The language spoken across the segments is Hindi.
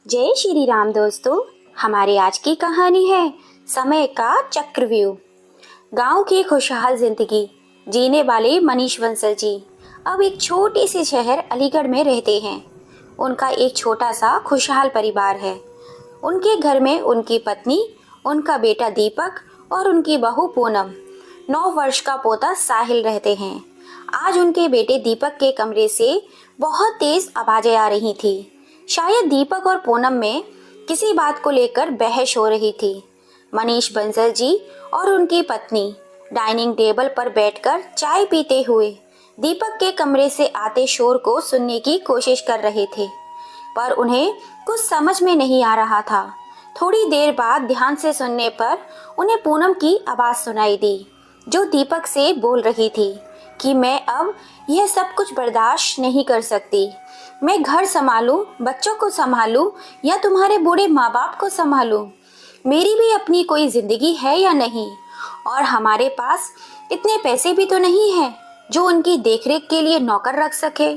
जय श्री राम दोस्तों। हमारी आज की कहानी है समय का चक्रव्यूह। गांव की खुशहाल जिंदगी जीने वाले मनीष बंसल जी अब एक छोटे से शहर अलीगढ़ में रहते हैं। उनका एक छोटा सा खुशहाल परिवार है। उनके घर में उनकी पत्नी, उनका बेटा दीपक और उनकी बहू पूनम, 9 वर्ष का पोता साहिल रहते हैं। आज उनके बेटे दीपक के कमरे से बहुत तेज आवाजें आ रही थी। शायद दीपक और पूनम में किसी बात को लेकर बहस हो रही थी। मनीष बंसल जी और उनकी पत्नी डाइनिंग टेबल पर बैठकर चाय पीते हुए दीपक के कमरे से आते शोर को सुनने की कोशिश कर रहे थे, पर उन्हें कुछ समझ में नहीं आ रहा था। थोड़ी देर बाद ध्यान से सुनने पर उन्हें पूनम की आवाज सुनाई दी, जो दीपक से बोल रही थी कि मैं अब यह सब कुछ बर्दाश्त नहीं कर सकती। मैं घर संभालूं, बच्चों को संभालूं या तुम्हारे बूढ़े माँ बाप को संभालूं? मेरी भी अपनी कोई जिंदगी है या नहीं? और हमारे पास इतने पैसे भी तो नहीं हैं जो उनकी देखरेख के लिए नौकर रख सके।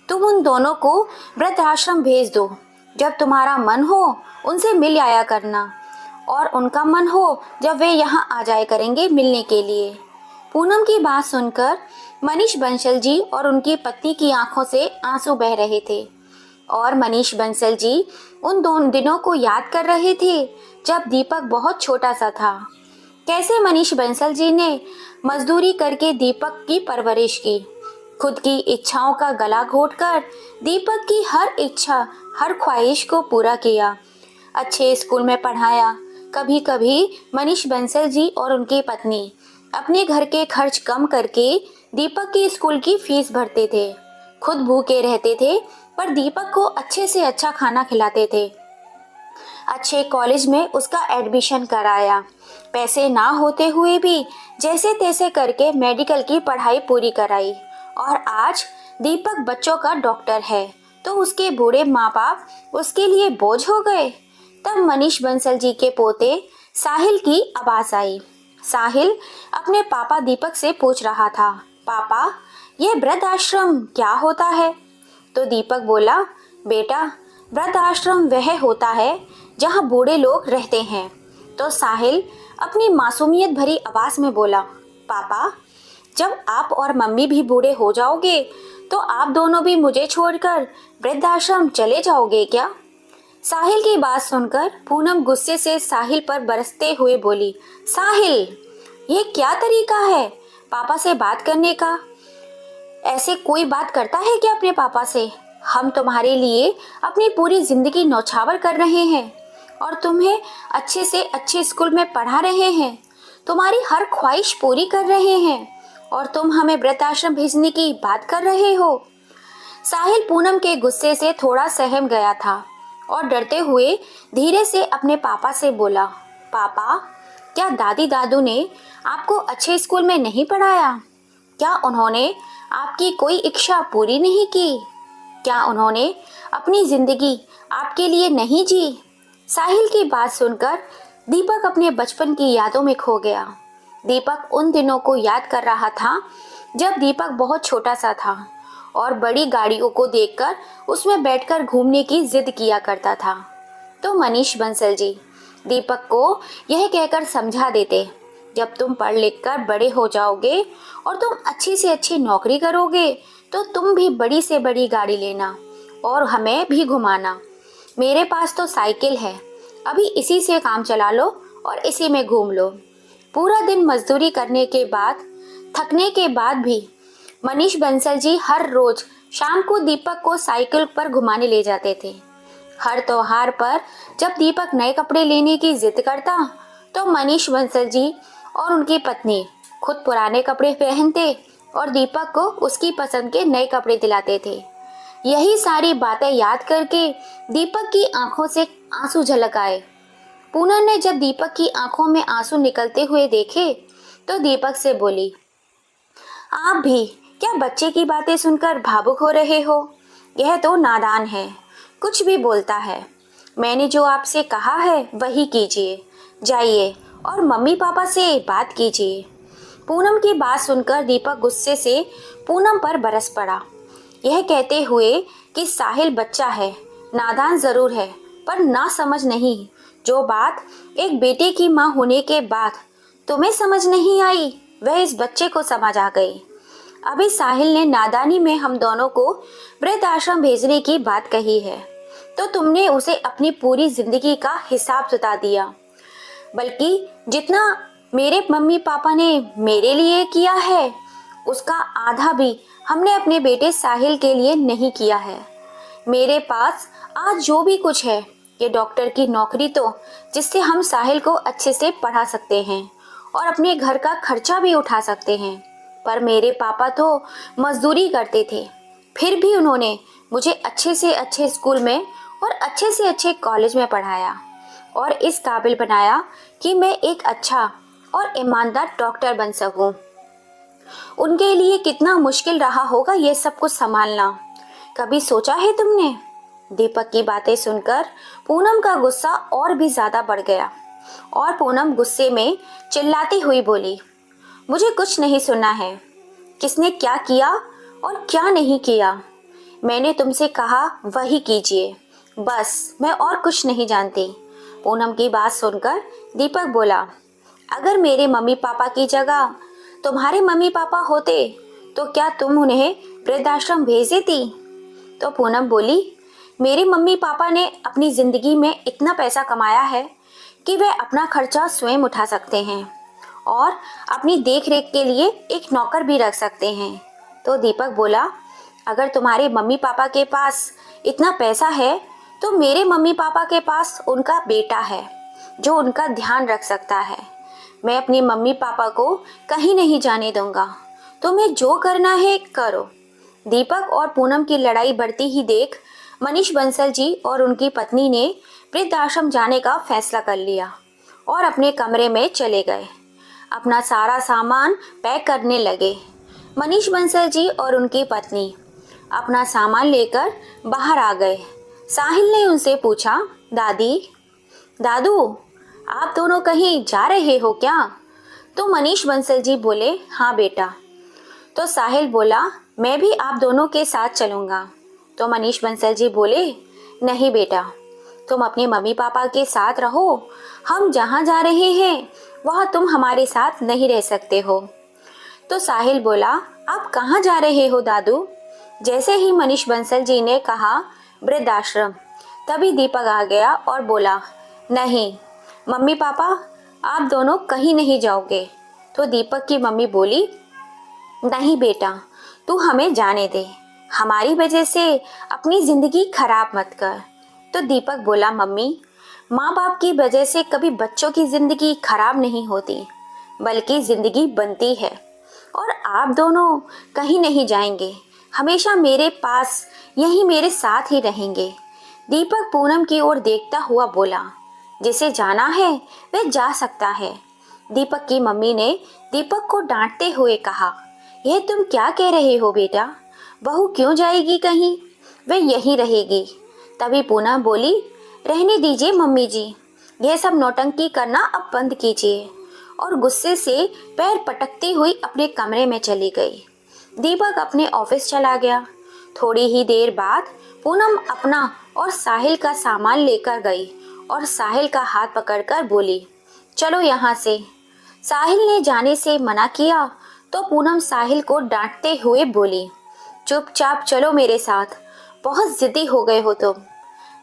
तुम उन दोनों को वृद्धाश्रम भेज दो। जब तुम्हारा मन हो उनसे मिल आया करना, और उनका मन हो जब वे यहाँ आ जाया करेंगे मिलने के लिए। पूनम की बात सुनकर मनीष बंसल जी और उनकी पत्नी की आंखों से आंसू बह रहे थे, और मनीष बंसल जी उन दोनों दिनों को याद कर रहे थे जब दीपक बहुत छोटा सा था। कैसे मनीष बंसल जी ने मजदूरी करके दीपक की परवरिश की, खुद की इच्छाओं का गला घोटकर दीपक की हर इच्छा, हर ख्वाहिश को पूरा किया। अच्छे स्कूल में पढ़ाया। कभी कभी मनीष बंसल जी और उनकी पत्नी अपने घर के खर्च कम करके दीपक की स्कूल की फीस भरते थे। खुद भूखे रहते थे, पर दीपक को अच्छे से अच्छा खाना खिलाते थे। अच्छे कॉलेज में उसका एडमिशन कराया। पैसे ना होते हुए भी जैसे तैसे करके मेडिकल की पढ़ाई पूरी कराई, और आज दीपक बच्चों का डॉक्टर है, तो उसके बूढ़े माँ बाप उसके लिए बोझ हो गए। तब मनीष बंसल जी के पोते साहिल की आवाज आई। साहिल अपने पापा दीपक से पूछ रहा था, पापा, यह वृद्ध आश्रम क्या होता है? तो दीपक बोला, बेटा, वृद्ध आश्रम वह होता है जहाँ बूढ़े लोग रहते हैं। तो साहिल अपनी मासूमियत भरी आवाज में बोला, पापा, जब आप और मम्मी भी बूढ़े हो जाओगे तो आप दोनों भी मुझे छोड़कर वृद्ध आश्रम चले जाओगे क्या? साहिल की बात सुनकर पूनम गुस्से से साहिल पर बरसते हुए बोली, साहिल, ये क्या तरीका है पापा से बात करने का? ऐसे कोई बात करता है क्या अपने पापा से? हम तुम्हारे लिए अपनी पूरी जिंदगी नौछावर कर रहे हैं और तुम्हें अच्छे से अच्छे स्कूल में पढ़ा रहे हैं, तुम्हारी हर ख्वाहिश पूरी कर रहे हैं, और तुम हमें वृद्धाश्रम भेजने की बात कर रहे हो। साहिल पूनम के गुस्से से थोड़ा सहम गया था और डरते हुए धीरे से अपने पापा से बोला, पापा, क्या दादी दादू ने आपको अच्छे स्कूल में नहीं पढ़ाया? क्या उन्होंने आपकी कोई इच्छा पूरी नहीं की? क्या उन्होंने अपनी जिंदगी आपके लिए नहीं जी? साहिल की बात सुनकर दीपक अपने बचपन की यादों में खो गया। दीपक उन दिनों को याद कर रहा था जब दीपक बहुत छोटा सा था और बड़ी गाड़ियों को देखकर उसमें बैठकर घूमने की जिद किया करता था। तो मनीष बंसल जी दीपक को यह कहकर समझा देते, जब तुम पढ़ लिख कर बड़े हो जाओगे और तुम अच्छी से अच्छी नौकरी करोगे तो तुम भी बड़ी से बड़ी गाड़ी लेना और हमें भी घुमाना। मेरे पास तो साइकिल है, अभी इसी से काम चला लो और इसी में घूम लो। पूरा दिन मजदूरी करने के बाद, थकने के बाद भी मनीष बंसल जी हर रोज शाम को दीपक को साइकिल पर घुमाने ले जाते थे। हर त्योहार पर जब दीपक नए कपड़े लेने की जिद करता तो मनीष बंसल जी और उनकी पत्नी खुद पुराने कपड़े पहनते और दीपक को उसकी पसंद के नए कपड़े दिलाते थे। यही सारी बातें याद करके दीपक की आंखों से आंसू झलक आए। पूनम ने जब दीपक की आंखों में आंसू निकलते हुए देखे तो दीपक से बोली, आप भी क्या बच्चे की बातें सुनकर भावुक हो रहे हो? यह तो नादान है, कुछ भी बोलता है। मैंने जो आपसे कहा है वही कीजिए, जाइए और मम्मी पापा से बात कीजिए। पूनम की बात सुनकर दीपक गुस्से से पूनम पर बरस पड़ा, यह कहते हुए कि साहिल बच्चा है, नादान जरूर है, पर ना समझ नहीं। जो बात एक बेटे की माँ होने के बाद तुम्हें समझ नहीं आई, वह इस बच्चे को समझ आ गई। अभी साहिल ने नादानी में हम दोनों को वृद्ध आश्रम भेजने की बात कही है, तो तुमने उसे अपनी पूरी जिंदगी का हिसाब बता दिया। बल्कि जितना मेरे मम्मी पापा ने मेरे लिए किया है, उसका आधा भी हमने अपने बेटे साहिल के लिए नहीं किया है। मेरे पास आज जो भी कुछ है, ये डॉक्टर की नौकरी तो जिससे हम साहिल को अच्छे से पढ़ा सकते हैं और अपने घर का खर्चा भी उठा सकते हैं। पर मेरे पापा तो मजदूरी करते थे, फिर भी उन्होंने मुझे अच्छे से अच्छे स्कूल में और अच्छे से अच्छे कॉलेज में पढ़ाया और इस काबिल बनाया कि मैं एक अच्छा और ईमानदार डॉक्टर बन सकूं। उनके लिए कितना मुश्किल रहा होगा ये सब कुछ संभालना, कभी सोचा है तुमने? दीपक की बातें सुनकर पूनम का गुस्सा और भी ज्यादा बढ़ गया और पूनम गुस्से में चिल्लाती हुई बोली, मुझे कुछ नहीं सुनना है। किसने क्या किया और क्या नहीं किया, मैंने तुमसे कहा वही कीजिए, बस, मैं और कुछ नहीं जानती। पूनम की बात सुनकर दीपक बोला, अगर मेरे मम्मी पापा की जगह तुम्हारे मम्मी पापा होते तो क्या तुम उन्हें वृद्धाश्रम भेज देती? तो पूनम बोली, मेरे मम्मी पापा ने अपनी जिंदगी में इतना पैसा कमाया है कि वे अपना खर्चा स्वयं उठा सकते हैं और अपनी देख रेख के लिए एक नौकर भी रख सकते हैं। तो दीपक बोला, अगर तुम्हारे मम्मी पापा के पास इतना पैसा है तो मेरे मम्मी पापा के पास उनका बेटा है जो उनका ध्यान रख सकता है। मैं अपनी मम्मी पापा को कहीं नहीं जाने दूंगा, तुम्हें जो करना है करो। दीपक और पूनम की लड़ाई बढ़ती ही देख मनीष बंसल जी और उनकी पत्नी ने वृद्धाश्रम जाने का फैसला कर लिया और अपने कमरे में चले गए। अपना सारा सामान पैक करने लगे। मनीष बंसल जी और उनकी पत्नी अपना सामान लेकर बाहर आ गए। साहिल ने उनसे पूछा, दादू, आप दोनों कहीं जा रहे हो क्या? तो मनीष बंसल जी बोले, हाँ बेटा। तो साहिल बोला, मैं भी आप दोनों के साथ चलूँगा। तो मनीष बंसल जी बोले, नहीं बेटा, तुम अपने मम्मी पापा के साथ रहो, हम जहाँ जा रहे हैं वहाँ तुम हमारे साथ नहीं रह सकते हो। तो साहिल बोला, आप कहाँ जा रहे हो दादू? जैसे ही मनीष बंसल जी ने कहा वृद्धाश्रम, तभी दीपक आ गया और बोला, नहीं मम्मी पापा, आप दोनों कहीं नहीं जाओगे। तो दीपक की मम्मी बोली, नहीं बेटा, तू हमें जाने दे, हमारी वजह से अपनी जिंदगी खराब मत कर। तो दीपक बोला, मम्मी, माँ बाप की वजह से कभी बच्चों की जिंदगी खराब नहीं होती, बल्कि जिंदगी बनती है। और आप दोनों कहीं नहीं जाएंगे, हमेशा मेरे पास यहीं मेरे साथ ही रहेंगे। दीपक पूनम की ओर देखता हुआ बोला, जिसे जाना है वह जा सकता है। दीपक की मम्मी ने दीपक को डांटते हुए कहा, यह तुम क्या कह रहे हो बेटा, बहू क्यों जाएगी कहीं, वह यहीं रहेगी। तभी पूनम बोली, रहने दीजिए मम्मी जी, यह सब नौटंकी करना अब बंद कीजिए, और गुस्से से पैर पटकती हुई अपने कमरे में चली गई। दीपक अपने ऑफिस चला गया। थोड़ी ही देर बाद पूनम अपना और साहिल का सामान लेकर गई और साहिल का हाथ पकड़कर बोली, चलो यहाँ से। साहिल ने जाने से मना किया तो पूनम साहिल को डांटते हुए बोली, चुपचाप चलो मेरे साथ, बहुत जिद्दी हो गए हो तुम।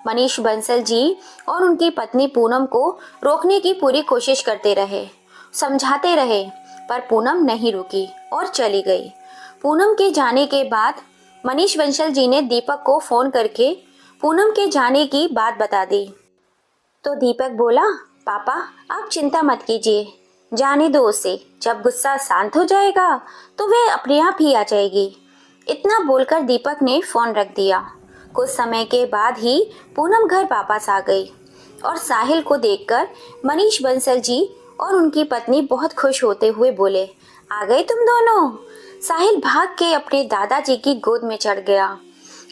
मनीष बंसल जी और उनकी पत्नी पूनम को रोकने की पूरी कोशिश करते रहे, समझाते रहे, पर पूनम नहीं रुकी और चली गई। पूनम के जाने के बाद मनीष बंसल जी ने दीपक को फोन करके पूनम के जाने की बात बता दी। तो दीपक बोला, पापा आप चिंता मत कीजिए, जाने दो उसे, जब गुस्सा शांत हो जाएगा तो वह अपने आप ही आ जाएगी। इतना बोलकर दीपक ने फोन रख दिया। कुछ समय के बाद ही पूनम घर वापस आ गई और साहिल को देखकर मनीष बंसल जी और उनकी पत्नी बहुत खुश होते हुए बोले, आ गए तुम दोनों। साहिल भाग के अपने दादाजी की गोद में चढ़ गया,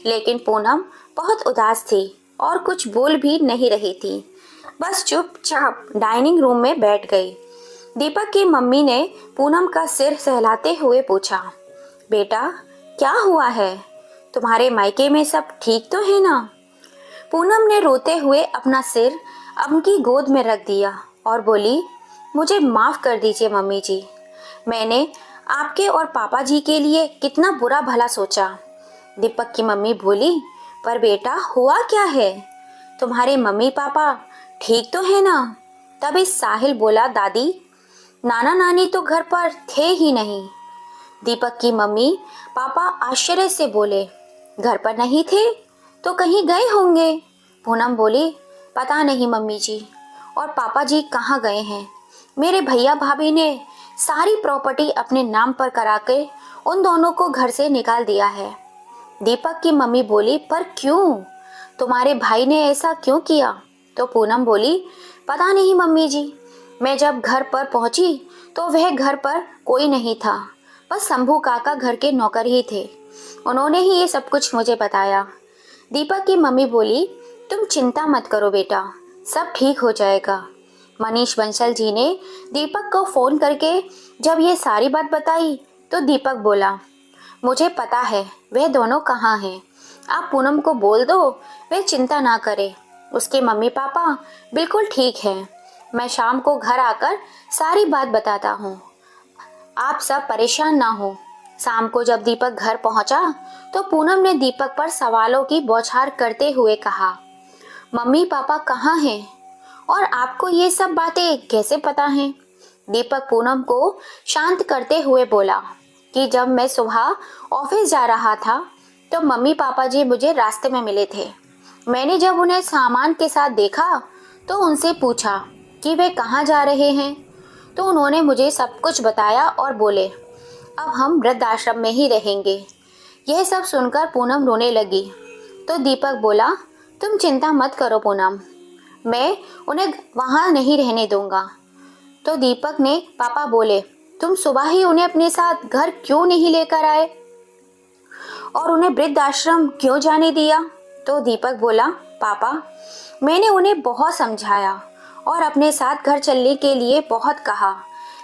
लेकिन पूनम बहुत उदास थी और कुछ बोल भी नहीं रही थी, बस चुपचाप डाइनिंग रूम में बैठ गई। दीपक की मम्मी ने पूनम का सिर सहलाते हुए पूछा, बेटा क्या हुआ है, तुम्हारे मायके में सब ठीक तो है ना? पूनम ने रोते हुए अपना सिर उनकी गोद में रख दिया और बोली, मुझे माफ़ कर दीजिए मम्मी जी, मैंने आपके और पापा जी के लिए कितना बुरा भला सोचा। दीपक की मम्मी बोली, पर बेटा हुआ क्या है, तुम्हारे मम्मी पापा ठीक तो है ना? तभी साहिल बोला, दादी नाना नानी तो घर पर थे ही नहीं। दीपक की मम्मी पापा आश्चर्य से बोले, घर पर नहीं थे तो कहीं गए होंगे। पूनम बोली, पता नहीं मम्मी जी, और पापा जी कहाँ गए हैं। मेरे भैया भाभी ने सारी प्रॉपर्टी अपने नाम पर करा के उन दोनों को घर से निकाल दिया है। दीपक की मम्मी बोली, पर क्यों, तुम्हारे भाई ने ऐसा क्यों किया? तो पूनम बोली, पता नहीं मम्मी जी, मैं जब घर पर पहुंची तो वह घर पर कोई नहीं था, बस शंभू काका घर के नौकर ही थे, उन्होंने ही ये सब कुछ मुझे बताया। दीपक की मम्मी बोली, तुम चिंता मत करो बेटा, सब ठीक हो जाएगा। मनीष बंसल जी ने दीपक को फ़ोन करके जब ये सारी बात बताई तो दीपक बोला, मुझे पता है वह दोनों कहाँ हैं, आप पूनम को बोल दो वह चिंता ना करे, उसके मम्मी पापा बिल्कुल ठीक हैं। मैं शाम को घर आकर सारी बात बताता हूँ, आप सब परेशान ना हो। शाम को जब दीपक घर पहुंचा तो पूनम ने दीपक पर सवालों की बौछार करते हुए कहा, मम्मी पापा कहाँ हैं और आपको ये सब बातें कैसे पता हैं? दीपक पूनम को शांत करते हुए बोला कि जब मैं सुबह ऑफिस जा रहा था तो मम्मी पापा जी मुझे रास्ते में मिले थे। मैंने जब उन्हें सामान के साथ देखा तो उनसे पूछा कि वे कहाँ जा रहे हैं, तो उन्होंने मुझे सब कुछ बताया और बोले, अब हम वृद्धाश्रम में ही रहेंगे। यह सब सुनकर पूनम रोने लगी तो दीपक बोला, तुम चिंता मत करो पूनम, मैं उन्हें वहाँ नहीं रहने दूंगा। तो दीपक ने पापा बोले, तुम सुबह ही उन्हें अपने साथ घर क्यों नहीं लेकर आए और उन्हें वृद्धाश्रम क्यों जाने दिया? तो दीपक बोला, पापा मैंने उन्हें बहुत समझाया और अपने साथ घर चलने के लिए बहुत कहा,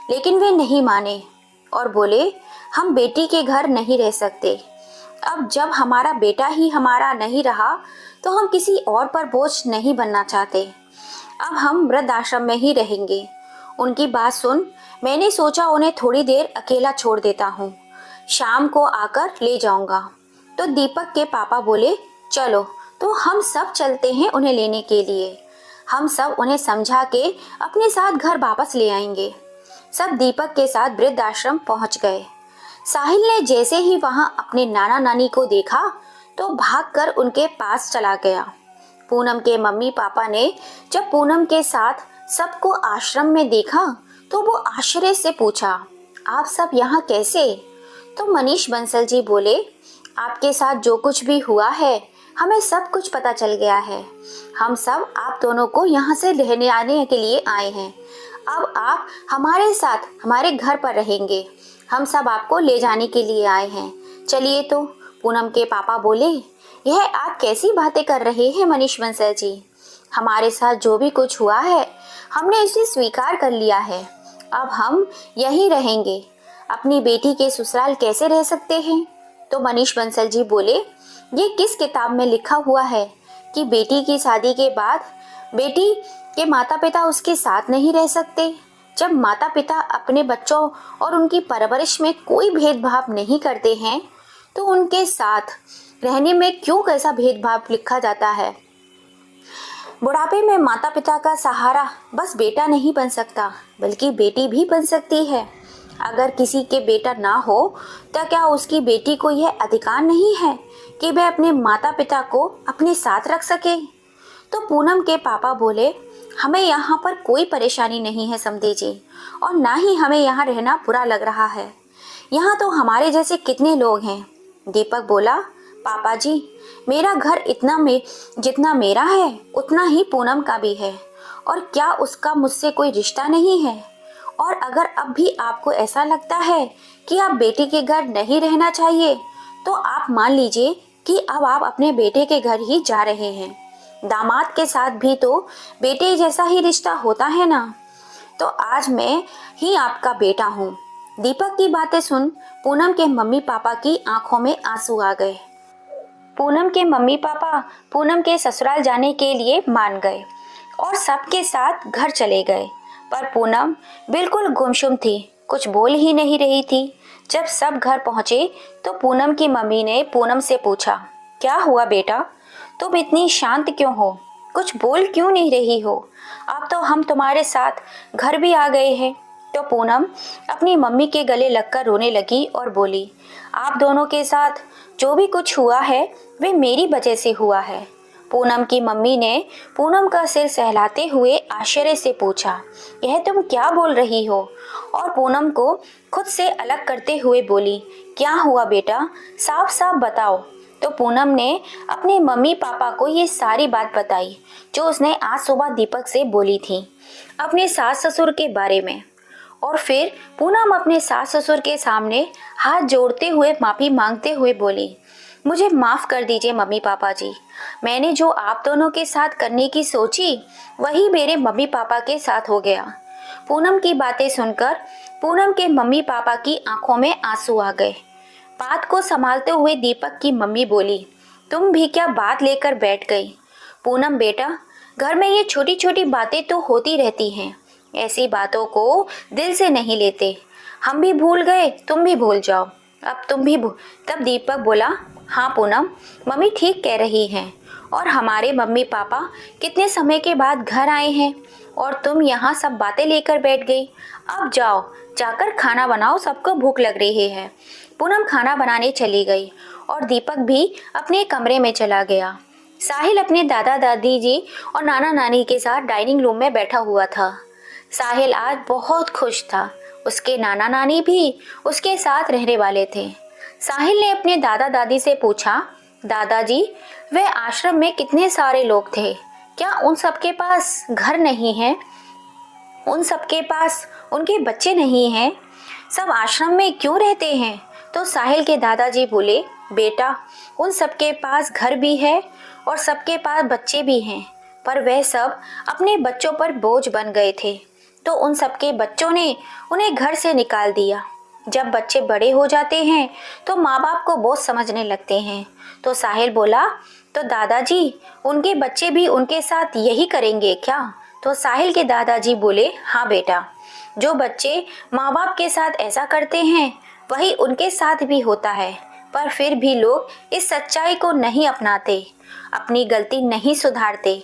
लेकिन वे नहीं माने और बोले, हम बेटी के घर नहीं रह सकते। अब जब हमारा बेटा ही हमारा नहीं रहा तो हम किसी और पर बोझ नहीं बनना चाहते। अब हम वृद्धाश्रम में ही रहेंगे। उनकी बात सुन मैंने सोचा उन्हें थोड़ी देर अकेला छोड़ देता हूँ, शाम को आकर ले जाऊंगा। तो दीपक के पापा बोले, चलो तो हम सब चलते हैं उन्हें लेने के लिए, हम सब उन्हें समझा के अपने साथ घर वापस ले आएंगे। सब दीपक के साथ वृद्धाश्रम पहुंच गए। साहिल ने जैसे ही वहां अपने नाना नानी को देखा तो भागकर उनके पास चला गया। पूनम के मम्मी पापा ने जब पूनम के साथ सबको आश्रम में देखा तो वो आश्चर्य से पूछा, आप सब यहाँ कैसे? तो मनीष बंसल जी बोले, आपके साथ जो कुछ भी हुआ है हमें सब कुछ पता चल गया है। हम सब आप दोनों को यहाँ से रहने आने के लिए आए हैं। अब आप हमारे साथ हमारे घर पर रहेंगे, हम सब आपको ले जाने के लिए आए हैं। चलिए तो। पूनम के पापा बोले, यह आप कैसी बातें कर रहे हैं मनीष बंसल जी? हमारे साथ जो भी कुछ हुआ है हमने इसे स्वीकार कर लिया है, अब हम यहीं रहेंगे। अपनी बेटी के ससुराल कैसे रह सकते हैं? तो मनीष बंसल जी बोले, ये किस किताब में लिखा हुआ है कि बेटी की शादी के बाद बेटी के माता पिता उसके साथ नहीं रह सकते? जब माता पिता अपने बच्चों और उनकी परवरिश में कोई भेदभाव नहीं करते हैं तो उनके साथ रहने में क्यों कैसा भेदभाव लिखा जाता है? बुढ़ापे में माता पिता का सहारा बस बेटा नहीं बन सकता बल्कि बेटी भी बन सकती है। अगर किसी के बेटा ना हो तो क्या उसकी बेटी को यह अधिकार नहीं है कि वह अपने माता पिता को अपने साथ रख सके? तो पूनम के पापा बोले, हमें यहाँ पर कोई परेशानी नहीं है समधी जी, और ना ही हमें यहाँ रहना बुरा लग रहा है। यहाँ तो हमारे जैसे कितने लोग हैं। दीपक बोला, पापा जी मेरा घर जितना मेरा है उतना ही पूनम का भी है, और क्या उसका मुझसे कोई रिश्ता नहीं है? और अगर अब भी आपको ऐसा लगता है कि आप बेटी के घर नहीं रहना चाहिए तो आप मान लीजिए कि अब आप अपने बेटे के घर ही जा रहे हैं। दामाद के साथ भी तो बेटे जैसा ही रिश्ता होता है ना। तो आज मैं ही आपका बेटा हूँ। दीपक की बातें सुन पूनम के मम्मी पापा की आंखों में आंसू आ गए। पूनम के मम्मी पापा पूनम के ससुराल जाने के लिए मान गए और सबके साथ घर चले गए। पर पूनम बिल्कुल गुमसुम थी, कुछ बोल ही नहीं रही थी। जब सब घर पहुंचे तो पूनम की मम्मी ने पूनम से पूछा, क्या हुआ बेटा, तुम इतनी शांत क्यों हो, कुछ बोल क्यों नहीं रही हो? अब तो हम तुम्हारे साथ घर भी आ गए हैं। तो पूनम अपनी मम्मी के गले लगकर रोने लगी और बोली, आप दोनों के साथ जो भी कुछ हुआ है वे मेरी वजह से हुआ है। पूनम की मम्मी ने पूनम का सिर सहलाते हुए आश्चर्य से पूछा, यह तुम क्या बोल रही हो? और पूनम को खुद से अलग करते हुए बोली, क्या हुआ बेटा, साफ साफ बताओ। तो पूनम ने अपने मम्मी पापा को ये सारी बात बताई जो उसने आज सुबह दीपक से बोली थी, अपने सास ससुर के बारे में। और फिर पूनम अपने सास ससुर के सामने हाथ जोड़ते हुए माफ़ी मांगते हुए बोली, मुझे माफ़ कर दीजिए मम्मी पापा जी, मैंने जो आप दोनों के साथ करने की सोची वही मेरे मम्मी पापा के साथ हो गया। पूनम की बातें सुनकर पूनम के मम्मी पापा की आंखों में आंसू आ गए। बात को संभालते हुए दीपक की मम्मी बोली, तुम भी क्या बात लेकर बैठ गई? पूनम बेटा, घर में ये छोटी छोटी बातें तो होती रहती हैं, ऐसी बातों को दिल से नहीं लेते। हम भी भूल गए, तुम भी भूल जाओ, अब तुम भी तब दीपक बोला, हाँ पूनम, मम्मी ठीक कह रही हैं। और हमारे मम्मी पापा कितने समय के बाद घर आए हैं और तुम यहाँ सब बातें लेकर बैठ गई। अब जाओ, जाकर खाना बनाओ, सबको भूख लग रही है। पूनम खाना बनाने चली गई और दीपक भी अपने कमरे में चला गया। साहिल अपने दादा दादी जी और नाना नानी के साथ डाइनिंग रूम में बैठा हुआ था। साहिल आज बहुत खुश था, उसके नाना नानी भी उसके साथ रहने वाले थे। साहिल ने अपने दादा दादी से पूछा, दादाजी, वे आश्रम में कितने सारे लोग थे, क्या उन सबके पास घर नहीं है? उन सबके पास उनके बच्चे नहीं हैं? सब आश्रम में क्यों रहते हैं? तो साहिल के दादाजी बोले, बेटा, उन सबके पास घर भी है और सबके पास बच्चे भी हैं, पर वह सब अपने बच्चों पर बोझ बन गए थे, तो उन सबके बच्चों ने उन्हें घर से निकाल दिया। जब बच्चे बड़े हो जाते हैं तो माँ बाप को बोझ समझने लगते हैं। तो साहिल बोला, तो दादाजी, उनके बच्चे भी उनके साथ यही करेंगे क्या? तो साहिल के दादाजी बोले, हाँ बेटा, जो बच्चे माँ बाप के साथ ऐसा करते हैं वही उनके साथ भी होता है, पर फिर भी लोग इस सच्चाई को नहीं अपनाते, अपनी गलती नहीं सुधारते।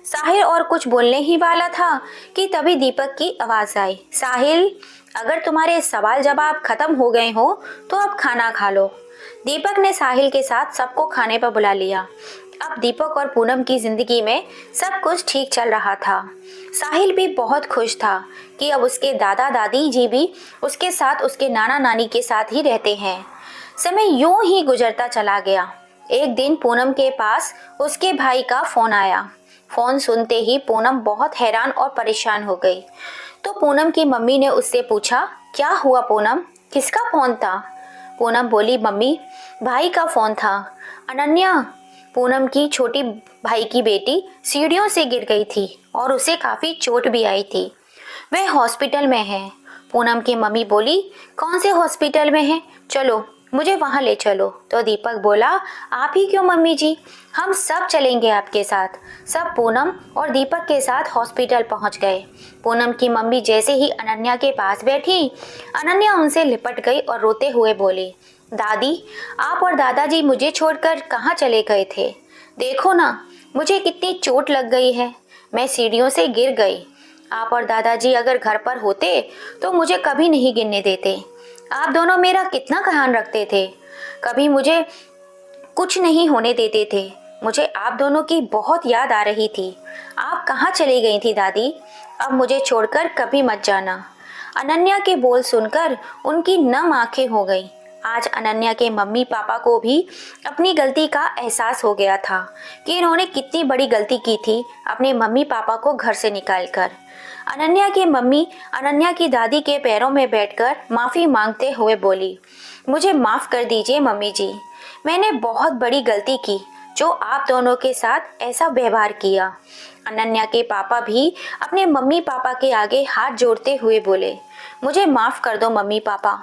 साहिल और कुछ बोलने ही वाला था कि तभी दीपक की आवाज़ आई, साहिल, अगर तुम्हारे सवाल जवाब खत्म हो गए हो तो अब खाना खा लो। दीपक ने साहिल के साथ सबको खाने पर बुला लिया। अब दीपक और पूनम की जिंदगी में सब कुछ ठीक चल रहा था। साहिल भी बहुत खुश था कि अब उसके दादा दादी जी भी उसके साथ उसके नाना नानी के साथ ही रहते हैं। समय यूं ही गुजरता चला गया। एक दिन पूनम के पास उसके भाई का फोन आया। फोन सुनते ही पूनम बहुत हैरान और परेशान हो गई। तो पूनम की मम्मी ने उससे पूछा, क्या हुआ पूनम, किसका फोन था? पूनम बोली, मम्मी, भाई का फोन था। अनन्या, पूनम की छोटी भाई की बेटी, सीढ़ियों से गिर गई थी और उसे काफ़ी चोट भी आई थी, वह हॉस्पिटल में है। पूनम की मम्मी बोली, कौन से हॉस्पिटल में है, चलो मुझे वहाँ ले चलो। तो दीपक बोला, आप ही क्यों मम्मी जी, हम सब चलेंगे आपके साथ। सब पूनम और दीपक के साथ हॉस्पिटल पहुँच गए। पूनम की मम्मी जैसे ही अनन्या के पास बैठी, अनन्या उनसे लिपट गई और रोते हुए बोली, दादी, आप और दादाजी मुझे छोड़कर कहाँ चले गए थे? देखो ना, मुझे कितनी चोट लग गई है, मैं सीढ़ियों से गिर गई। आप और दादाजी अगर घर पर होते तो मुझे कभी नहीं गिरने देते। आप दोनों मेरा कितना ख्याल रखते थे, कभी मुझे कुछ नहीं होने देते थे। मुझे आप दोनों की बहुत याद आ रही थी। आप कहाँ चली गई थी दादी? अब मुझे छोड़कर कभी मत जाना। अनन्या के बोल सुनकर उनकी नम आंखें हो गई। आज अनन्या के मम्मी पापा को भी अपनी गलती का एहसास हो गया था कि इन्होंने कितनी बड़ी गलती की थी अपने मम्मी पापा को घर से निकालकर। अनन्या की मम्मी अनन्या की दादी के पैरों में बैठकर माफ़ी मांगते हुए बोली, मुझे माफ़ कर दीजिए मम्मी जी, मैंने बहुत बड़ी गलती की जो आप दोनों के साथ ऐसा व्यवहार किया। अनन्या के पापा भी अपने मम्मी पापा के आगे हाथ जोड़ते हुए बोले, मुझे माफ़ कर दो मम्मी पापा,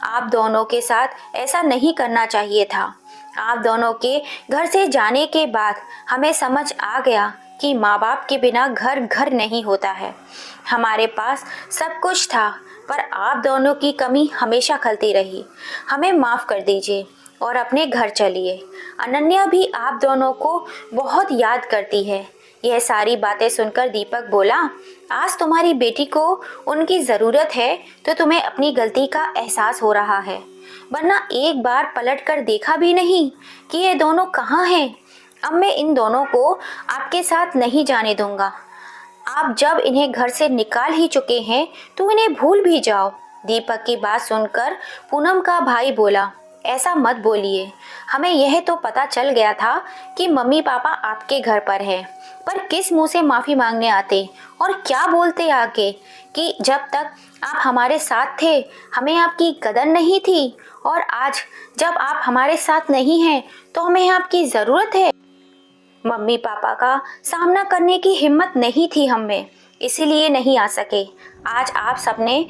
आप दोनों के साथ ऐसा नहीं करना चाहिए था। आप दोनों के घर से जाने के बाद हमें समझ आ गया कि माँ बाप के बिना घर घर नहीं होता है। हमारे पास सब कुछ था, पर आप दोनों की कमी हमेशा खलती रही। हमें माफ़ कर दीजिए और अपने घर चलिए। अनन्या भी आप दोनों को बहुत याद करती है। यह सारी बातें सुनकर दीपक बोला, आज तुम्हारी बेटी को उनकी ज़रूरत है तो तुम्हें अपनी गलती का एहसास हो रहा है, वरना एक बार पलट कर देखा भी नहीं कि ये दोनों कहाँ हैं। अब मैं इन दोनों को आपके साथ नहीं जाने दूंगा। आप जब इन्हें घर से निकाल ही चुके हैं तो इन्हें भूल भी जाओ। दीपक की बात सुनकर पूनम का भाई बोला, ऐसा मत बोलिए, हमें यह तो पता चल गया था कि मम्मी पापा आपके घर पर हैं, पर किस मुंह से माफ़ी मांगने आते और क्या बोलते आके कि जब तक आप हमारे साथ थे हमें आपकी कदर नहीं थी, और आज जब आप हमारे साथ नहीं हैं तो हमें आपकी ज़रूरत है। मम्मी पापा का सामना करने की हिम्मत नहीं थी हम में, इसीलिए नहीं आ सके। आज आप सबने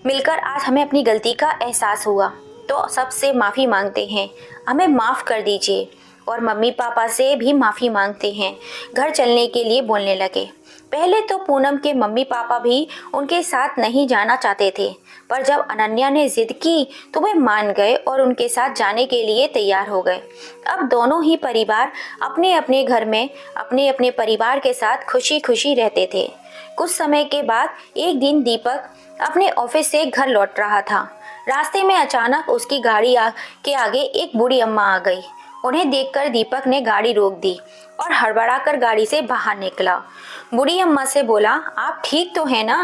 मिलकर आज हमें अपनी गलती का एहसास हुआ, तो सबसे माफ़ी मांगते हैं, हमें माफ़ कर दीजिए। और मम्मी पापा से भी माफ़ी मांगते हैं। घर चलने के लिए बोलने लगे। पहले तो पूनम के मम्मी पापा भी उनके साथ नहीं जाना चाहते थे, पर जब अनन्या ने जिद की तो वे मान गए और उनके साथ जाने के लिए तैयार हो गए। अब दोनों ही परिवार अपने अपने घर में अपने अपने परिवार के साथ खुशी खुशी रहते थे। कुछ समय के बाद एक दिन दीपक अपने ऑफिस से घर लौट रहा था। रास्ते में अचानक उसकी गाड़ी के आगे एक बूढ़ी अम्मा आ गई। उन्हें देखकर दीपक ने गाड़ी रोक दी और हड़बड़ाकर गाड़ी से बाहर निकला। बूढ़ी अम्मा से बोला, आप ठीक तो हैं ना?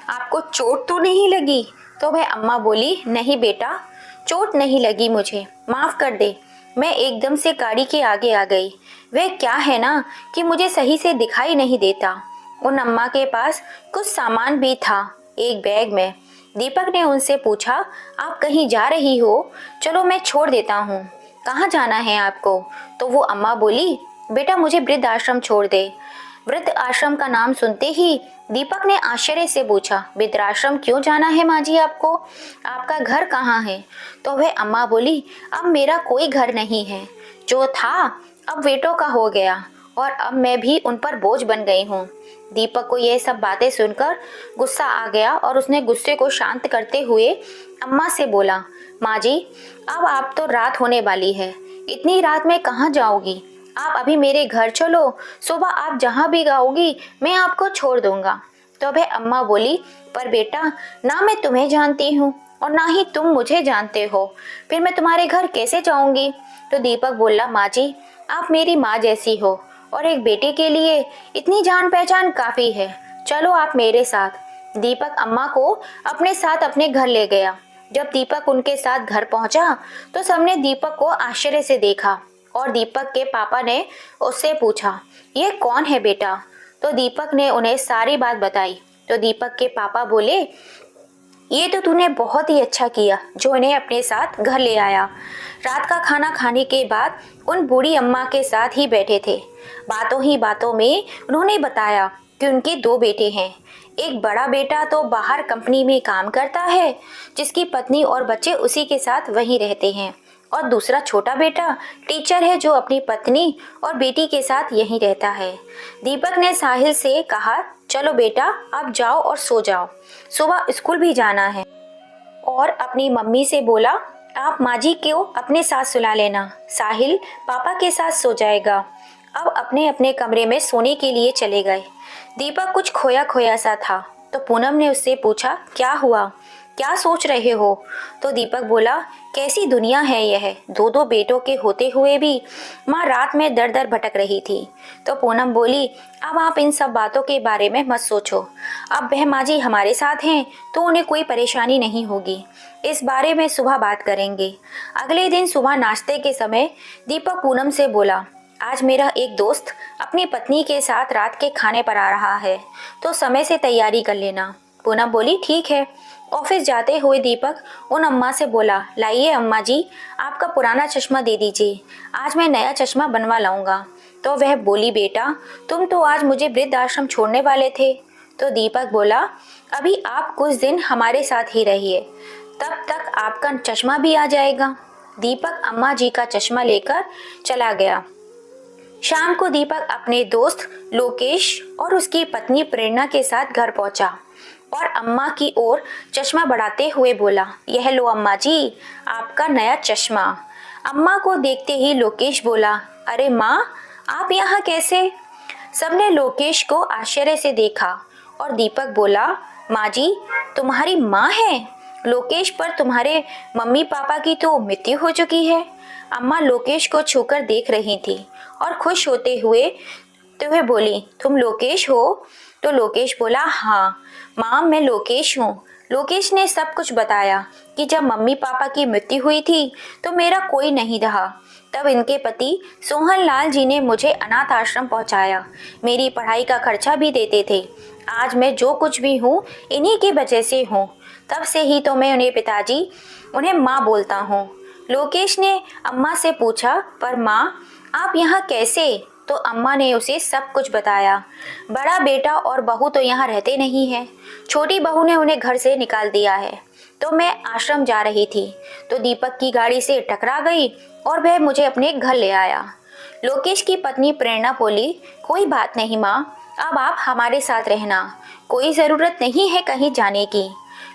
आपको चोट तो नहीं लगी? तो वह अम्मा बोली, नहीं बेटा, चोट नहीं लगी मुझे, माफ़ कर दे, मैं एकदम से गाड़ी के आगे आ गई। वह क्या है ना कि मुझे सही से दिखाई नहीं देता। उन अम्मा के पास कुछ सामान भी था एक बैग में। दीपक ने उनसे पूछा, आप कहीं जा रही हो? चलो मैं छोड़ देता हूँ। कहाँ जाना है आपको? तो वो अम्मा बोली, बेटा मुझे वृद्ध आश्रम छोड़ दे। वृद्ध आश्रम का नाम सुनते ही दीपक ने आश्चर्य से पूछा, वृद्ध आश्रम क्यों जाना है माँ जी आपको? आपका घर कहाँ है? तो वह अम्मा बोली, अब मेरा कोई घर नहीं है, जो था अब बेटों का हो गया और अब मैं भी उन पर बोझ बन गई हूँ। दीपक को यह सब बातें सुनकर गुस्सा आ गया और उसने गुस्से को शांत करते हुए अम्मा से बोला, माँ जी अब आप तो रात होने वाली है, इतनी रात में कहाँ जाओगी? आप अभी मेरे घर चलो, सुबह आप जहाँ भी गाओगी मैं आपको छोड़ दूंगा। तो वह अम्मा बोली, पर बेटा ना मैं तुम्हें जानती हूँ और ना ही तुम मुझे जानते हो, फिर मैं तुम्हारे घर कैसे जाऊंगी? तो दीपक बोला, माँ जी आप मेरी माँ जैसी हो और एक बेटे के लिए इतनी जान पहचान काफ़ी है, चलो आप मेरे साथ। दीपक अम्मा को अपने साथ अपने घर ले गया। जब दीपक उनके साथ घर पहुंचा तो सबने दीपक को आश्चर्य से देखा और दीपक के पापा ने उससे पूछा, ये कौन है बेटा? तो दीपक ने उन्हें सारी बात बताई। तो दीपक के पापा बोले, ये तो तूने बहुत ही अच्छा किया जो इन्हें अपने साथ घर ले आया। रात का खाना खाने के बाद उन बूढ़ी अम्मा के साथ ही बैठे थे। बातों ही बातों में उन्होंने बताया कि उनके दो बेटे हैं। एक बड़ा बेटा तो बाहर कंपनी में काम करता है, जिसकी पत्नी और बच्चे उसी के साथ वहीं रहते हैं, और दूसरा छोटा बेटा टीचर है जो अपनी पत्नी और बेटी के साथ यहीं रहता है। दीपक ने साहिल से कहा, चलो बेटा आप जाओ और सो जाओ, सुबह स्कूल भी जाना है। और अपनी मम्मी से बोला, आप माँ जी को अपने साथ सुला लेना, साहिल पापा के साथ सो जाएगा। अब अपने अपने कमरे में सोने के लिए चले गए। दीपक कुछ खोया खोया सा था, तो पूनम ने उससे पूछा, क्या हुआ, क्या सोच रहे हो? तो दीपक बोला, कैसी दुनिया है यह, दो दो बेटों के होते हुए भी माँ रात में दर दर भटक रही थी। तो पूनम बोली, अब आप इन सब बातों के बारे में मत सोचो, अब वह माँ जी हमारे साथ हैं तो उन्हें कोई परेशानी नहीं होगी, इस बारे में सुबह बात करेंगे। अगले दिन सुबह नाश्ते के समय दीपक पूनम से बोला, आज मेरा एक दोस्त अपनी पत्नी के साथ रात के खाने पर आ रहा है, तो समय से तैयारी कर लेना। पूनम बोली, ठीक है। ऑफिस जाते हुए दीपक उन अम्मा से बोला, लाइए अम्मा जी आपका पुराना चश्मा दे दीजिए, आज मैं नया चश्मा बनवा लाऊंगा। तो वह बोली, बेटा तुम तो आज मुझे वृद्ध आश्रम छोड़ने वाले थे। तो दीपक बोला, अभी आप कुछ दिन हमारे साथ ही रहिए, तब तक आपका चश्मा भी आ जाएगा। दीपक अम्मा जी का चश्मा लेकर चला गया। शाम को दीपक अपने दोस्त लोकेश और उसकी पत्नी प्रेरणा के साथ घर पहुंचा और अम्मा की ओर चश्मा बढ़ाते हुए बोला, यह लो अम्मा जी, आपका नया चश्मा। अम्मा को देखते ही लोकेश बोला, अरे माँ, आप यहाँ कैसे? सबने लोकेश को आश्चर्य से देखा और दीपक बोला, माँ जी, तुम्हारी माँ है? लोकेश, पर तुम्हारे मम्मी पापा की तो मृत्यु हो चुकी है। अम्मा लोकेश को छूकर देख रही थी और खुश होते हुए बोली, तुम लोकेश हो? तो लोकेश बोला, हाँ माँ, मैं लोकेश हूँ। लोकेश ने सब कुछ बताया कि जब मम्मी पापा की मृत्यु हुई थी तो मेरा कोई नहीं रहा। तब इनके पति सोहन लाल जी ने मुझे अनाथ आश्रम पहुँचाया, मेरी पढ़ाई का खर्चा भी देते थे। आज मैं जो कुछ भी हूँ इन्हीं की वजह से हूँ। तब से ही तो मैं उन्हें माँ बोलता हूँ। लोकेश ने अम्मा से पूछा, पर माँ, आप यहाँ कैसे? तो अम्मा ने उसे सब कुछ बताया। बड़ा बेटा और बहू तो यहाँ रहते नहीं हैं। छोटी बहू ने उन्हें घर से निकाल दिया है। तो मैं आश्रम जा रही थी तो दीपक की गाड़ी से टकरा गई और वह मुझे अपने घर ले आया। लोकेश की पत्नी प्रेरणा बोली, कोई बात नहीं माँ, अब आप हमारे साथ रहना, कोई ज़रूरत नहीं है कहीं जाने की।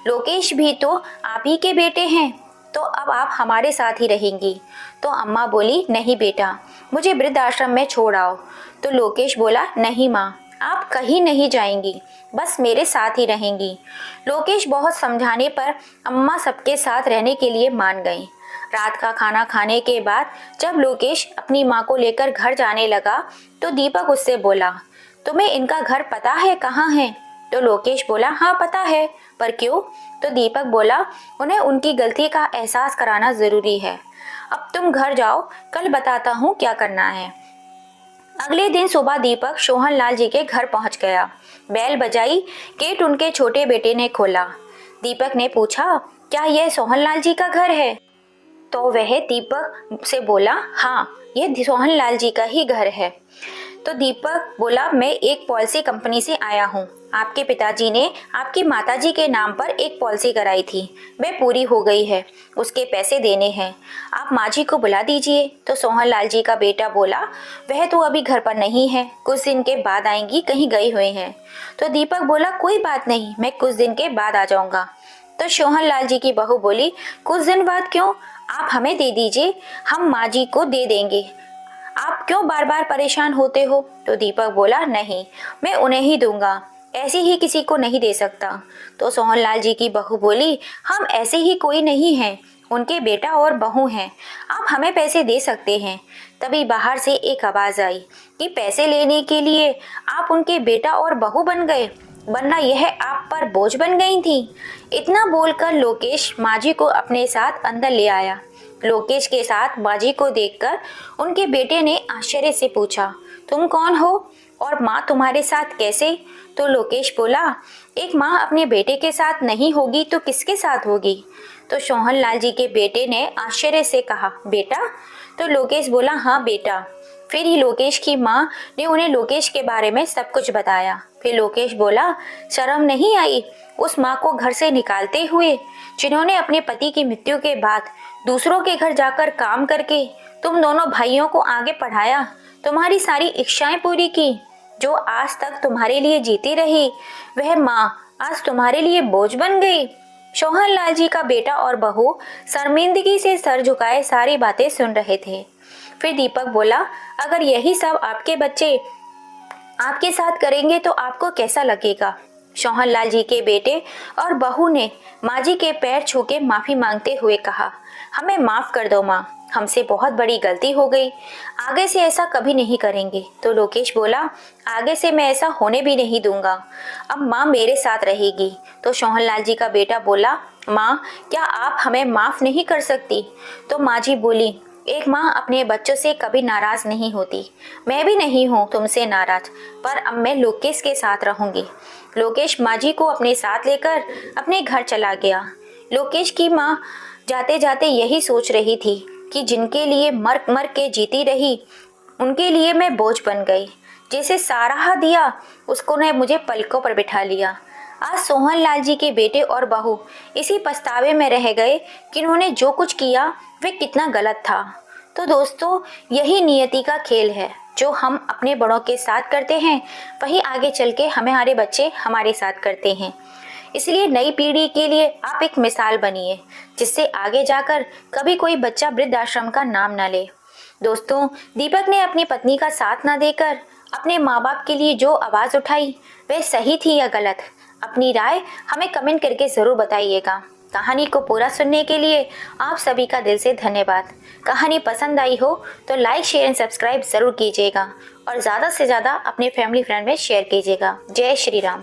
लोकेश भी तो आप ही के बेटे हैं, तो अब आप हमारे साथ ही रहेंगी। तो अम्मा बोली, नहीं बेटा, मुझे वृद्ध आश्रम में छोड़ आओ। तो लोकेश बोला, नहीं माँ, आप कहीं नहीं जाएंगी, बस मेरे साथ ही रहेंगी। लोकेश बहुत समझाने पर अम्मा सबके साथ रहने के लिए मान गई। रात का खाना खाने के बाद जब लोकेश अपनी माँ को लेकर घर जाने लगा तो दीपक उससे बोला, तुम्हें इनका घर पता है कहाँ है? तो लोकेश बोला, हाँ पता है, पर क्यों? तो दीपक बोला, उन्हें उनकी गलती का एहसास कराना जरूरी है। अब तुम घर जाओ, कल बताता हूँ क्या करना है। अगले दिन सुबह दीपक सोहन लाल जी के घर पहुंच गया। बैल बजाई, गेट उनके छोटे बेटे ने खोला। दीपक ने पूछा, क्या यह सोहन लाल जी का घर है? तो वह दीपक से बोला, हाँ, यह सोहन लाल जी का ही घर है। तो दीपक बोला, मैं एक पॉलिसी कंपनी से आया हूँ। आपके पिताजी ने आपकी माताजी के नाम पर एक पॉलिसी कराई थी, वह पूरी हो गई है, उसके पैसे देने हैं, आप माँ जी को बुला दीजिए। तो सोहन लाल जी का बेटा बोला, वह तो अभी घर पर नहीं है, कुछ दिन के बाद आएंगी, कहीं गई हुई हैं। तो दीपक बोला, कोई बात नहीं, मैं कुछ दिन के बाद आ जाऊंगा। तो सोहन लाल जी की बहू बोली, कुछ दिन बाद क्यों, आप हमें दे दीजिए, हम माँ जी को दे देंगे, आप क्यों बार बार परेशान होते हो? तो दीपक बोला, नहीं, मैं उन्हें ही दूंगा, ऐसे ही किसी को नहीं दे सकता। तो सोहन लाल जी की बहू बोली, हम ऐसे ही कोई नहीं हैं, उनके बेटा और बहू हैं, आप हमें पैसे दे सकते हैं। तभी बाहर से एक आवाज़ आई कि पैसे लेने के लिए आप उनके बेटा और बहू बन गए, वरना यह आप पर बोझ बन गई थी। इतना बोलकर लोकेश माँ जी को अपने साथ अंदर ले आया। लोकेश के साथ माँ जी को देखकर उनके बेटे ने आश्चर्य से पूछा, तुम कौन हो और माँ तुम्हारे साथ कैसे? तो लोकेश बोला, एक माँ अपने बेटे के साथ नहीं होगी तो किसके साथ होगी? तो सोहन लाल जी के बेटे ने आश्चर्य से कहा, बेटा? तो लोकेश बोला, हाँ बेटा। फिर ही लोकेश की माँ ने उन्हें लोकेश के बारे में सब कुछ बताया। फिर लोकेश बोला, शर्म नहीं आई उस माँ को घर से निकालते हुए, जिन्होंने अपने पति की मृत्यु के बाद दूसरों के घर जाकर काम करके तुम दोनों भाइयों को आगे पढ़ाया, तुम्हारी सारी इच्छाएं पूरी की, जो आज तक तुम्हारे लिए जीती रही, वह माँ आज तुम्हारे लिए बोझ बन गई। सोहन लाल जी का बेटा और बहू शर्मिंदगी से सर झुकाए सारी बातें सुन रहे थे। फिर दीपक बोला, अगर यही सब आपके बच्चे आपके साथ करेंगे तो आपको कैसा लगेगा? सोहन लाल जी के बेटे और बहू ने माँ जी के पैर छू के माफी मांगते हुए कहा, हमें माफ कर दो माँ, हमसे बहुत बड़ी गलती हो गई, आगे से ऐसा कभी नहीं करेंगे। तो लोकेश बोला, आगे से मैं ऐसा होने भी नहीं दूंगा, अब माँ मेरे साथ रहेगी। तो सोहन लाल जी का बेटा बोला, माँ क्या आप हमें माफ नहीं कर सकती? तो माँ जी बोली, एक माँ अपने बच्चों से कभी नाराज नहीं होती, मैं भी नहीं हूँ तुमसे नाराज, पर अब मैं लोकेश के साथ रहूंगी। लोकेश माँ जी को अपने साथ लेकर अपने घर चला गया। लोकेश की माँ जाते जाते यही सोच रही थी कि जिनके लिए मर मर के जीती रही, उनके लिए मैं बोझ बन गई। जिसे सराहा दिया उसको ने मुझे पलकों पर बिठा लिया। आज सोहनलाल जी के बेटे और बहू इसी पछतावे में रह गए कि उन्होंने जो कुछ किया वह कितना गलत था। तो दोस्तों, यही नियति का खेल है। जो हम अपने बड़ों के साथ करते हैं वही आगे चल के हमारे बच्चे हमारे साथ करते हैं। इसलिए नई पीढ़ी के लिए आप एक मिसाल बनिए, जिससे आगे जाकर कभी कोई बच्चा वृद्धाश्रम का नाम ना ले। दोस्तों, दीपक ने अपनी पत्नी का साथ ना देकर अपने माँ बाप के लिए जो आवाज़ उठाई वह सही थी या गलत? अपनी राय हमें कमेंट करके ज़रूर बताइएगा। कहानी को पूरा सुनने के लिए आप सभी का दिल से धन्यवाद। कहानी पसंद आई हो तो लाइक, शेयर एंड सब्सक्राइब ज़रूर कीजिएगा और ज़्यादा से ज़्यादा अपने फैमिली फ्रेंड में शेयर कीजिएगा। जय श्री राम।